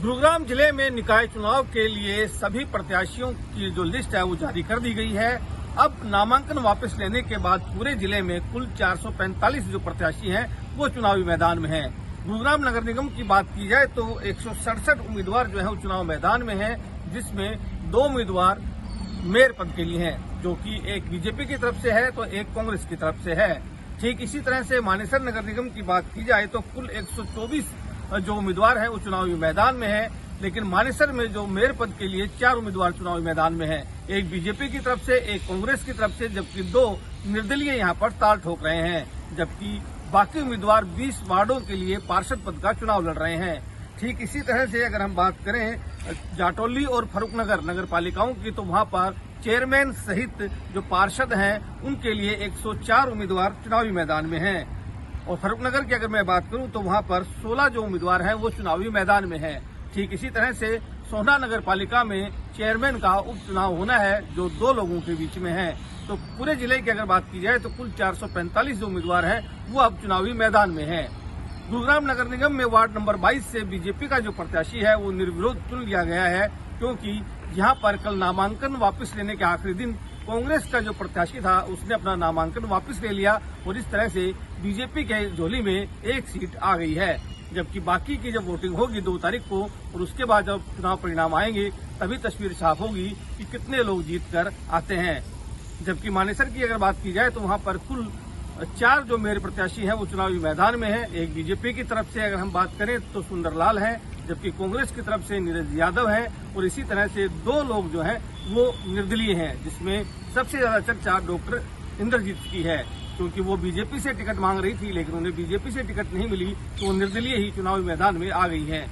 गुरुग्राम जिले में निकाय चुनाव के लिए सभी प्रत्याशियों की जो लिस्ट है वो जारी कर दी गई है। अब नामांकन वापस लेने के बाद पूरे जिले में कुल 445 जो प्रत्याशी हैं वो चुनावी मैदान में हैं। गुरुग्राम नगर निगम की बात की जाए तो 167 उम्मीदवार जो है वो चुनाव मैदान में हैं, जिसमें 2 उम्मीदवार मेयर पद के लिए हैं, जो कि एक बीजेपी की तरफ से है तो एक कांग्रेस की तरफ से है। ठीक इसी तरह से मानेसर नगर निगम की बात की जाए तो कुल 124 जो उम्मीदवार हैं वो चुनावी मैदान में है, लेकिन मानेसर में जो मेयर पद के लिए 4 उम्मीदवार चुनावी मैदान में हैं, एक बीजेपी की तरफ से, एक कांग्रेस की तरफ से, जबकि 2 निर्दलीय यहां पर ताल ठोक रहे हैं, जबकि बाकी उम्मीदवार 20 वार्डों के लिए पार्षद पद का चुनाव लड़ रहे हैं। ठीक इसी तरह से अगर हम बात करें जाटौली और फर्रुखनगर नगर पालिकाओं की, तो वहां पर चेयरमैन सहित जो पार्षद हैं उनके लिए 104 उम्मीदवार चुनावी मैदान में हैं। और फर्रुखनगर की अगर मैं बात करूं तो वहां पर 16 जो उम्मीदवार हैं वो चुनावी मैदान में हैं। ठीक इसी तरह से सोहना नगर पालिका में चेयरमैन का उपचुनाव होना है, जो 2 लोगों के बीच में है। तो पूरे जिले की अगर बात की जाए तो कुल 445 जो उम्मीदवार हैं वो अब चुनावी मैदान में हैं। गुरुग्राम नगर निगम में वार्ड नंबर 22 से बीजेपी का जो प्रत्याशी है वो निर्विरोध चुन लिया गया है, क्योंकि यहाँ पर कल नामांकन वापस लेने के आखिरी दिन कांग्रेस का जो प्रत्याशी था उसने अपना नामांकन वापस ले लिया और इस तरह से बीजेपी के झोली में एक सीट आ गई है। जबकि बाकी की जब वोटिंग होगी 2 तारीख को और उसके बाद जब चुनाव परिणाम आएंगे तभी तस्वीर साफ होगी कि कितने लोग जीत कर आते हैं। जबकि मानेसर की अगर बात की जाए तो वहां पर कुल 4 जो मेयर प्रत्याशी हैं वो चुनावी मैदान में है। एक बीजेपी की तरफ से अगर हम बात करें तो सुंदरलाल है, जबकि कांग्रेस की तरफ से नीरज यादव है और इसी तरह से 2 लोग जो हैं वो निर्दलीय हैं, जिसमें सबसे ज्यादा चर्चा डॉक्टर इंद्रजीत की है, क्योंकि वो बीजेपी से टिकट मांग रही थी लेकिन उन्हें बीजेपी से टिकट नहीं मिली तो वो निर्दलीय ही चुनावी मैदान में आ गई है।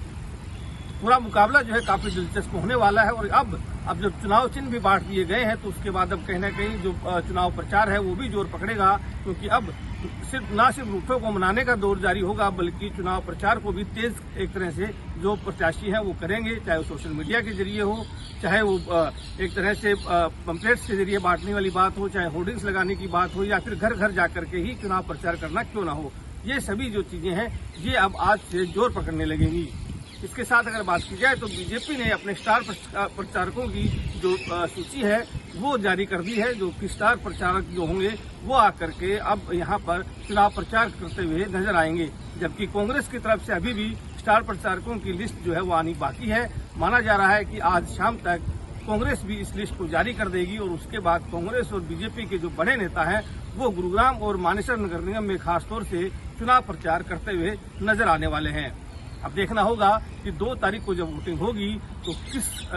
पूरा मुकाबला जो है काफी दिलचस्प होने वाला है और अब जब चुनाव चिन्ह भी बांट दिए गए हैं तो उसके बाद अब कहीं न कहीं जो चुनाव प्रचार है वो भी जोर पकड़ेगा, क्योंकि अब सिर्फ रूठों को मनाने का दौर जारी होगा बल्कि चुनाव प्रचार को भी तेज एक तरह से जो प्रत्याशी हैं वो करेंगे, चाहे वो सोशल मीडिया के जरिए हो, चाहे वो एक तरह से पंपलेट्स के जरिए बांटने वाली बात हो, चाहे होर्डिंग्स लगाने की बात हो, या फिर घर घर जाकर के ही चुनाव प्रचार करना क्यों ना हो। ये सभी जो चीजें हैं ये अब आज से जोर पकड़ने लगेंगी। इसके साथ अगर बात की जाए तो बीजेपी ने अपने स्टार प्रचारकों की जो सूची है वो जारी कर दी है, जो कि स्टार प्रचारक जो होंगे वो आकर के अब यहाँ पर चुनाव प्रचार करते हुए नजर आएंगे। जबकि कांग्रेस की तरफ से अभी भी स्टार प्रचारकों की लिस्ट जो है वो आनी बाकी है। माना जा रहा है कि आज शाम तक कांग्रेस भी इस लिस्ट को जारी कर देगी और उसके बाद कांग्रेस और बीजेपी के जो बड़े नेता हैं वो गुरुग्राम और मानेसर नगर निगम में खासतौर से चुनाव प्रचार करते हुए नजर आने वाले हैं। अब देखना होगा कि 2 तारीख को जब वोटिंग होगी तो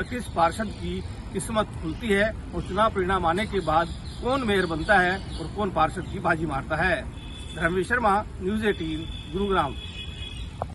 किस पार्षद की किस्मत खुलती है और चुनाव परिणाम आने के बाद कौन मेयर बनता है और कौन पार्षद की बाजी मारता है। धर्मवीर शर्मा, न्यूज़ 18, गुरुग्राम।